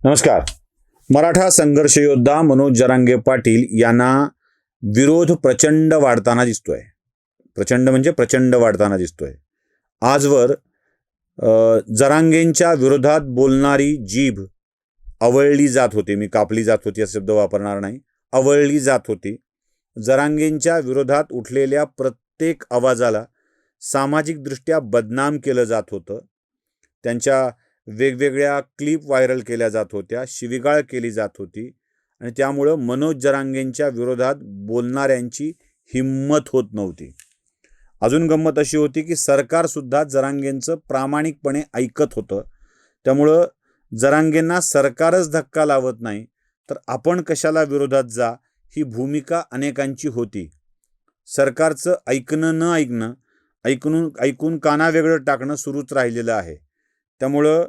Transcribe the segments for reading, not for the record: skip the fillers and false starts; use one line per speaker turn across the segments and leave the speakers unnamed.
नमस्कार. मराठा संघर्ष योद्धा मनोज जरांगे पाटील यांना विरोध प्रचंड वाढताना दिसतोय. प्रचंड म्हणजे प्रचंड वाढताना दिसतोय. आजवर जरांगेंच्या विरोधात बोलणारी जीभ आवळली जात होती. मी कापली जात होती असा शब्द वापरणार नाही, आवळली जात होती. जरांगेंच्या विरोधात उठलेल्या प्रत्येक आवाजाला सामाजिकदृष्ट्या बदनाम केलं जात होतं. त्यांच्या वेगवेगळ्या क्लिप व्हायरल केल्या जात होत्या, शिवीगाळ केली जात होती आणि त्यामुळं मनोज जरांगेंच्या विरोधात बोलणाऱ्यांची हिम्मत होत नव्हती. अजून गंमत अशी होती की सरकारसुद्धा जरांगेंचं प्रामाणिकपणे ऐकत होतं. त्यामुळं जरांगेंना सरकारच धक्का लावत नाही तर आपण कशाला विरोधात जा, ही भूमिका अनेकांची होती. सरकारचं ऐकणं न ऐकणं, ऐकून कानावेगळं टाकणं सुरूच राहिलेलं आहे. त्यामुळं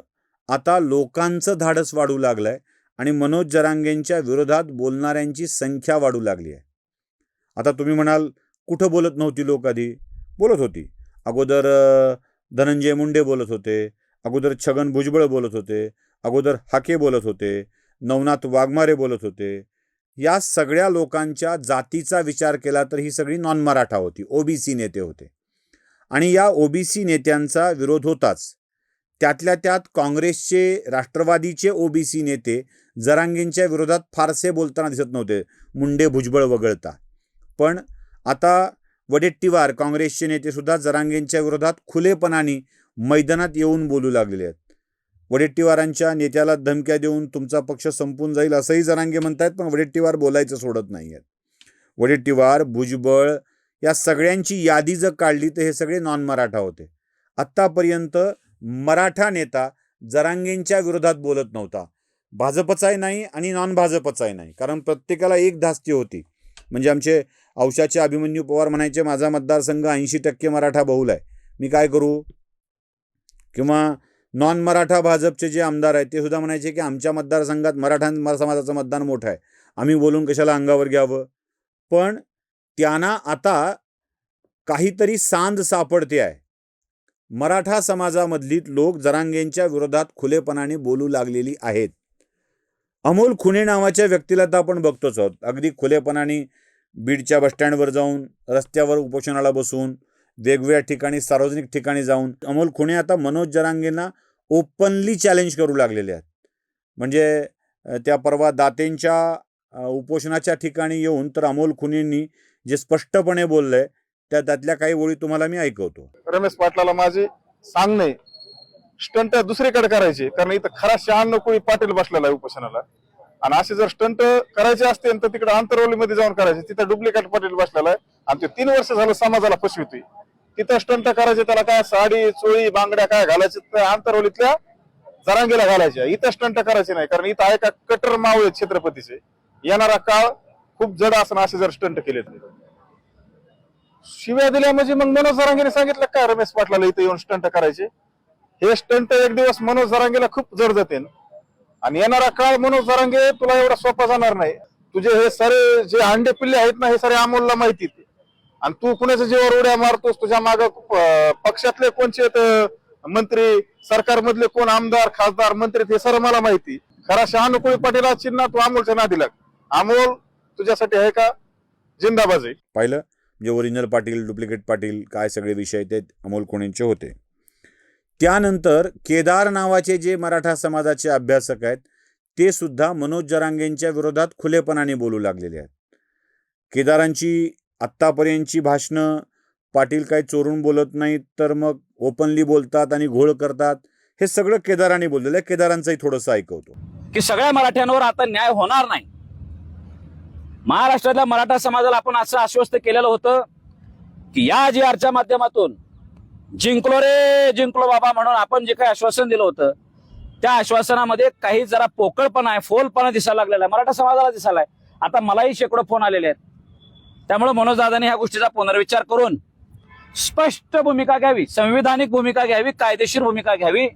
आता लोकांचं धाडस वाढू लागलं आहे आणि मनोज जरांगेंच्या विरोधात बोलणाऱ्यांची संख्या वाढू लागली आहे. आता तुम्ही म्हणाल, कुठं बोलत नव्हती लोक? आधी बोलत होती. अगोदर धनंजय मुंडे बोलत होते, अगोदर छगन भुजबळ बोलत होते, अगोदर हाके बोलत होते, नवनाथ वाघमारे बोलत होते. या सगळ्या लोकांच्या जातीचा विचार केला तर ही सगळी नॉन मराठा होती, ओबीसी नेते होते. आणि या ओबीसी नेत्यांचा विरोध होताच. त्यातल्या त्यात काँग्रेसचे, राष्ट्रवादीचे ओबीसी नेते जरांगेंच्या विरोधात फारसे बोलताना दिसत नव्हते, मुंडे भुजबळ वगळता. पण आता वडेट्टीवार काँग्रेसचे नेतेसुद्धा जरांगेंच्या विरोधात खुलेपणाने मैदानात येऊन बोलू लागलेले आहेत. वडेट्टीवारांच्या नेत्याला धमक्या देऊन तुमचा पक्ष संपून जाईल असंही जरांगे म्हणतायत, पण वडेट्टीवार बोलायचं सोडत नाही आहेत. वडेट्टीवार, भुजबळ या सगळ्यांची यादी जर काढली तर हे सगळे नॉन मराठा होते. आत्तापर्यंत मराठा नेता जरांगेंच्या विरोधात बोलत नव्हता. भाजपचाही नाही आणि नॉन भाजपचाही नाही, कारण प्रत्येकाला एक धास्ती होती. म्हणजे आमचे औषाचे अभिमन्यू पवार म्हणायचे, माझा मतदारसंघ 80% मराठा बहुल आहे, मी काय करू? किंवा नॉन मराठा भाजपचे जे आमदार आहेत ते सुद्धा म्हणायचे की आमच्या मतदारसंघात मराठा समाजाचं मतदान मोठं आहे, आम्ही बोलून कशाला अंगावर घ्यावं. पण त्यांना आता काहीतरी सांद सापडते आहे. मराठा समाजामधली लोक जरांगेंच्या विरोधात खुलेपणाने बोलू लागलेली आहेत. अमोल खुने नावाच्या व्यक्तीला तर आपण बघतोच आहोत, अगदी खुलेपणाने बीडच्या बसस्टँडवर जाऊन, रस्त्यावर उपोषणाला बसून, वेगवेगळ्या ठिकाणी, सार्वजनिक ठिकाणी जाऊन अमोल खुने आता मनोज जरांगेंना ओपनली चॅलेंज करू लागलेले आहेत. म्हणजे त्या परवा दातेंच्या उपोषणाच्या ठिकाणी येऊन तर अमोल खुनेंनी जे स्पष्टपणे बोललंय त्यातल्या काही ओळी तुम्हाला मी ऐकवतो.
रमेश पाटलाला माझे सांगणे, स्टंट दुसरीकडे करायचे, कारण इथं खरा 96 कोळी पाटील बसलेला आहे उपोषणाला. आणि असे जर स्टंट करायचे असते तर तिकडे आंतरवलीमध्ये जाऊन करायचे, तिथं डुप्लिकेट पाटील बसलेला आहे आणि ते 3 वर्ष झालं समाजाला फसवितोय. तिथं स्टंट करायचे, त्याला काय साडी चोळी बांगड्या काय घालायचे तर आंतरवलीतल्या जरांगेला घालायच्या. इथं स्टंट करायचे नाही, कारण इथं आहे का कट्टर मावळे छत्रपतीचे. येणारा काळ खूप जड असणार असे जर स्टंट केले. शिव्या दिल्या म्हणजे मग मनोज जरांगेने सांगितलं काय रमेश पाटलाला इथे येऊन स्टंट करायचे? हे स्टंट एक दिवस मनोज जरांगेला खूप जड जाते आणि येणारा काळ मनोज जरांगे तुला एवढा सोपा जाणार नाही. तुझे हे सारे जे अंडे पिल्ले आहेत ना, हे सारे अमोलला माहिती आणि तू कुणाच्या जीवावर उड्या मारतोस. तुझ्या माग पक्षातले कोणचे मंत्री, सरकारमधले कोण आमदार, खासदार, मंत्री, हे सर्व मला माहिती. खरा 96 कोळी पाटील चिन्ह तू अमोलच्या नादी लाग. अमोल तुझ्यासाठी आहे का जिंदाबाज आहे.
पाहिलं म्हणजे ओरिजिनल पाटील, डुप्लिकेट पाटील, काय सगळे विषय ते अमोल खुनेंचे होते. त्यानंतर केदार नावाचे जे मराठा समाजाचे अभ्यासक आहेत ते सुद्धा मनोज जरांगेंच्या विरोधात खुलेपणाने बोलू लागलेले आहेत. केदारांची आत्तापर्यंतची भाषणं पाटील काही चोरून बोलत नाहीत तर मग ओपनली बोलतात आणि घोळ करतात. हे सगळं केदारांनी बोललेलं आहे. केदारांचंही थोडंसं ऐकवतो
की सगळ्या मराठ्यांवर आता न्याय होणार नाही. महाराष्ट्रातल्या मराठा समाजाला आपण असं आश्वस्त केलेलं होतं की या GRच्या माध्यमातून जिंकलो रे जिंकलो बाबा म्हणून आपण जे काही आश्वासन दिलं होतं त्या आश्वासनामध्ये काही जरा पोकळपणा आहे, फोलपणा दिसायला लागलेला आहे, मराठा समाजाला दिसायला आहे. आता मलाही शेकडो फोन आलेले आहेत. त्यामुळे मनोज दादांनी ह्या गोष्टीचा पुनर्विचार करून स्पष्ट भूमिका घ्यावी, संविधानिक भूमिका घ्यावी, कायदेशीर भूमिका घ्यावी.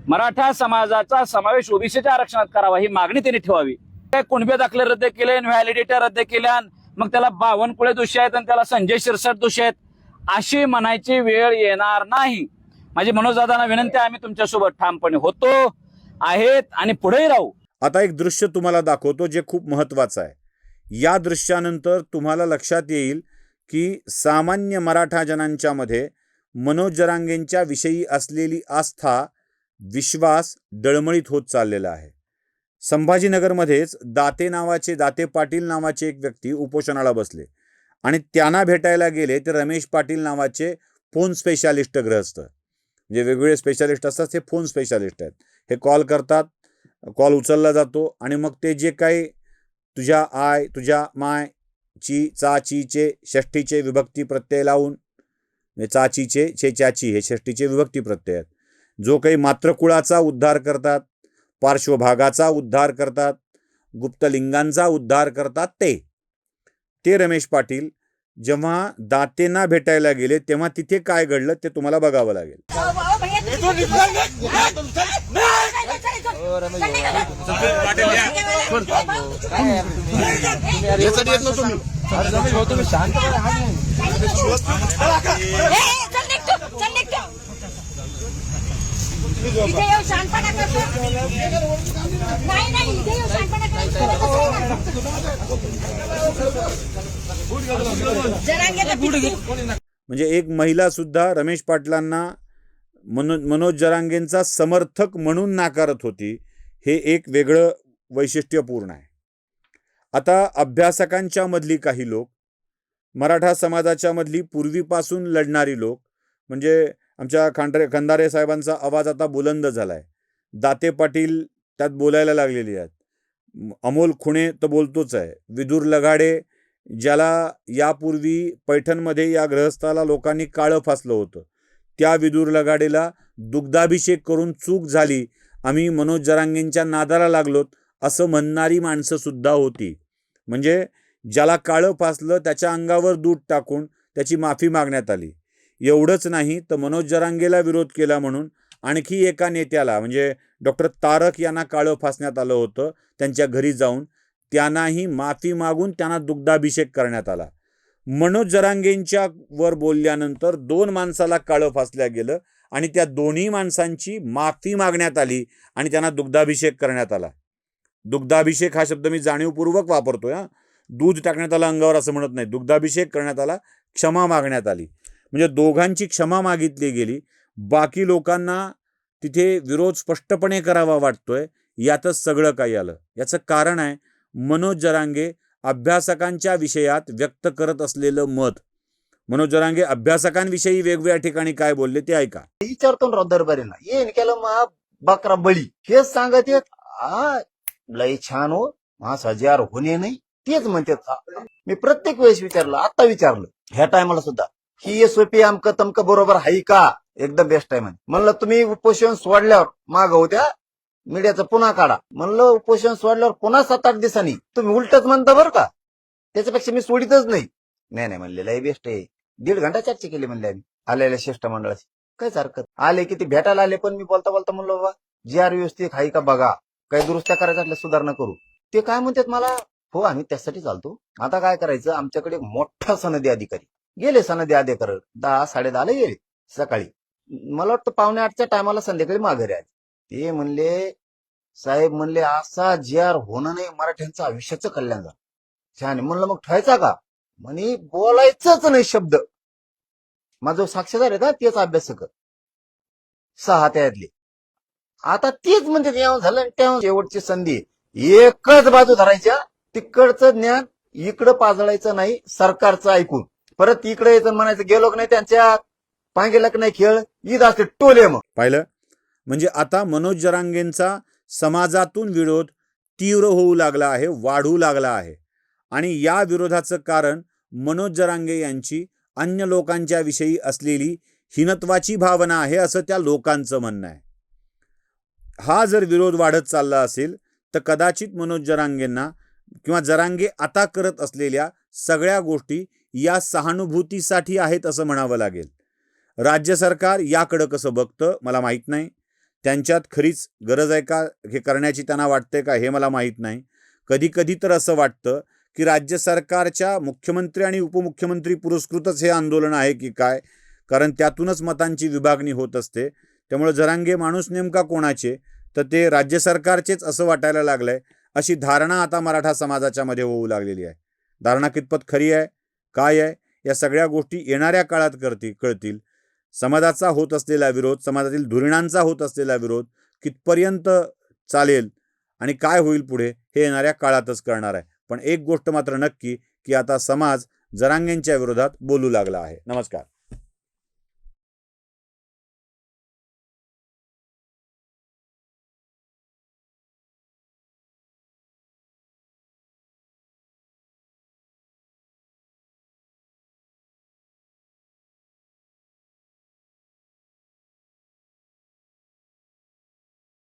मराठा समाजाचा समावेश ओबीसीच्या आरक्षणात करावा ही मागणी त्यांनी ठेवावी. काय कुणबे दाखले रद्द केले, व्हॅलिडिटी रद्द केल्या, मग त्याला बावनकुळे दोषी आहेत आणि त्याला संजय शिरसाट दोषी आहेत अशी म्हणायची वेळ येणार नाही. माझी मनोज दादांना विनंती आहे, आम्ही तुमच्यासोबत ठामपणे होतो, आहेत आणि पुढेही राहू.
आता एक दृश्य तुम्हाला दाखवतो जे खूप महत्त्वाचं आहे. या दृश्यानंतर तुम्हाला लक्षात येईल की सामान्य मराठा जनांच्या मध्ये मनोज जरांगेंच्या विषयी असलेली आस्था, विश्वास डळमळीत होत चाललेला आहे. संभाजीनगरमध्येच दाते पाटील नावाचे एक व्यक्ती उपोषणाला बसले आणि त्यांना भेटायला गेले ते रमेश पाटील नावाचे फोन स्पेशालिस्ट ग्रहस्थ. जे वेगवेगळे स्पेशालिस्ट असतात ते फोन स्पेशालिस्ट आहेत. हे कॉल करतात, कॉल उचलला जातो आणि मग ते जे काही तुझ्या आय, तुझ्या माय, ची, चा, चीचे षष्ठीचे विभक्ती प्रत्यय लावून, चाचीचे चे चाची हे षष्ठीचे विभक्ती प्रत्यय आहेत. जो काही मात्रकुळाचा उद्धार करतात, पार्श्वभागाचा उद्धार करतात, गुप्तलिंगांचा उद्धार करतात, ते रमेश पाटील जेव्हा दातेंना भेटायला गेले तेव्हा तिथे काय घडलं ते तुम्हाला बघावं लागेल.
इथे येऊ शांतपणा करतो. नाही इथे येऊ शांतपणा करतो.
म्हणजे एक महिला सुद्धा रमेश पाटलांना मनोज जरांगेंचा समर्थक म्हणून नाकारत होती. हे एक वेगळं वैशिष्ट्यपूर्ण आहे. आता अभ्यासकांच्या मधली काही लोक, मराठा समाजाच्या मधली पूर्वीपासून लढणारी लोक, म्हणजे आमच्या खंदारे साहेबांचा आवाज आता बुलंद झाला आहे. दाते पाटील त्यात बोलायला लागलेली आहेत. अमोल खुणे तर बोलतोच आहे. विदूर लगाडे, ज्याला यापूर्वी पैठणमध्ये या ग्रहस्थाला लोकांनी काळं फासलं होतं, त्या विदूर लगाडेला दुग्धाभिषेक करून चूक झाली, आम्ही मनोज जरांगेंच्या नादाला लागलोत असं म्हणणारी माणसं सुद्धा होती. म्हणजे ज्याला काळं फासलं त्याच्या अंगावर दूध टाकून त्याची माफी मागण्यात आली. एवढंच नाही तर मनोज जरांगेला विरोध केला म्हणून आणखी एका नेत्याला, म्हणजे डॉक्टर तारक यांना काळं फासण्यात आलं होतं. त्यांच्या घरी जाऊन त्यांनाही माफी मागून त्यांना दुग्धाभिषेक करण्यात आला. मनोज जरांगेंच्या वर बोलल्यानंतर 2 माणसाला काळं फासल्या गेलं आणि त्या दोन्ही माणसांची माफी मागण्यात आली आणि त्यांना दुग्धाभिषेक करण्यात आला. दुग्धाभिषेक हा शब्द मी जाणीवपूर्वक वापरतोय. दूध टाकण्यात आलं अंगावर असं म्हणत नाही. दुग्धाभिषेक करण्यात आला, क्षमा मागण्यात आली. म्हणजे दोघांची क्षमा मागितली गेली. बाकी लोकांना तिथे विरोध स्पष्टपणे करावा वाटतोय. यातच सगळं काही आलं. याचं कारण आहे मनोज जरांगे अभ्यासकांच्या विषयात व्यक्त करत असलेलं मत. मनोज जरांगे अभ्यासकांविषयी वेगवेगळ्या ठिकाणी काय बोलले ते ऐका.
विचारतो राव दरबारीला, येईन केलं मा बकरा बळी, हेच सांगत येत. लय छान हो, मास हजार होणे नाही, तेच म्हणतात. मी प्रत्येक वेळेस विचारलं, आता विचारलं ह्या टायमाला सुद्धा, ही SOP आमक तमक बरोबर आहे का? एकदम बेस्ट आहे म्हणलं. तुम्ही उपोषण सोडल्यावर माग होत्या मीडियाचं पुन्हा काढा म्हणलं. उपोषण सोडल्यावर पुन्हा 7-8 दिवसांनी तुम्ही उलटच म्हणता बरं का. त्याच्यापेक्षा मी सोडितच नाही. नाही म्हणलेलं आहे बेस्ट आहे. 1.5 घंटा चर्चा केली म्हणले आम्ही आलेल्या शिष्टमंडळाची. काहीच हरकत आले की ते भेटायला आले, पण मी बोलता म्हणलं बाबा GR व्यवस्थित आहे का बघा, काही दुरुस्त्या करायच्या असल्या सुधारणा करू. ते काय म्हणतात मला, हो आम्ही त्यासाठी चालतो. आता काय करायचं, आमच्याकडे मोठा सनदी अधिकारी गेले, सनदी अधिकारी 10-10:30 गेले सकाळी. मला वाटतं 7:45च्या टायमाला संध्याकाळी माघारी आले. ते म्हणले साहेब म्हणले असा GR होणं नाही, मराठ्यांचं आयुष्याचं कल्याण झालं. छान म्हणलं मग ठेवायचा का? म्हणे बोलायचंच नाही शब्द. माझं साक्षीदार आहे का तेच अभ्यासक 6 त्यातले. आता तेच म्हणते तेव्हा झालं तेव्हा शेवटची संधी. एकच बाजू धरायच्या, तिकडचं ज्ञान इकडं पाजळायचं नाही, सरकारचं ऐकून परत इकडे यायचं म्हणायचं गेलो नाही त्यांच्यात पांगेला नाही खेळ ईद असते टोले. मग
पाहिलं म्हणजे आता मनोज जरांगेंचा समाजातून विरोध तीव्र होऊ लागला आहे, वाढू लागला आहे. आणि या विरोधाचं कारण मनोज जरांगे यांची अन्य लोकांच्या विषयी असलेली हीनत्वाची भावना आहे असं त्या लोकांचं म्हणणं आहे. हा जर विरोध वाढत चालला असेल तर कदाचित मनोज जरांगेंना किंवा जरांगे आता करत असलेल्या सगळ्या गोष्टी या सहानुभूतीसाठी आहेत असं म्हणावं लागेल. राज्य सरकार याकडं कसं बघतं मला माहीत नाही. त्यांच्यात खरीच गरज आहे का हे करण्याची त्यांना वाटते का हे मला माहीत नाही. कधी कधी तर असं वाटतं की राज्य सरकारच्या मुख्यमंत्री आणि उपमुख्यमंत्री पुरस्कृतच हे आंदोलन आहे की काय, कारण त्यातूनच मतांची विभागणी होत असते. त्यामुळे जरांगे माणूस नेमका कोणाचे तर ते राज्य सरकारचेच असं वाटायला लागलंय, अशी धारणा आता मराठा समाजाच्या मध्ये होऊ लागलेली आहे. धारणा कितपत खरी आहे, काय आहे, या सगळ्या गोष्टी येणाऱ्या काळात कळतील. समाजाचा होत असलेला विरोध, समाजातील धुरीणांचा होत असलेला विरोध कितपर्यंत चालेल आणि काय होईल पुढे हे येणाऱ्या काळातच कळणार आहे. पण एक गोष्ट मात्र नक्की की आता समाज जरांगेंच्या विरोधात बोलू लागला आहे. नमस्कार.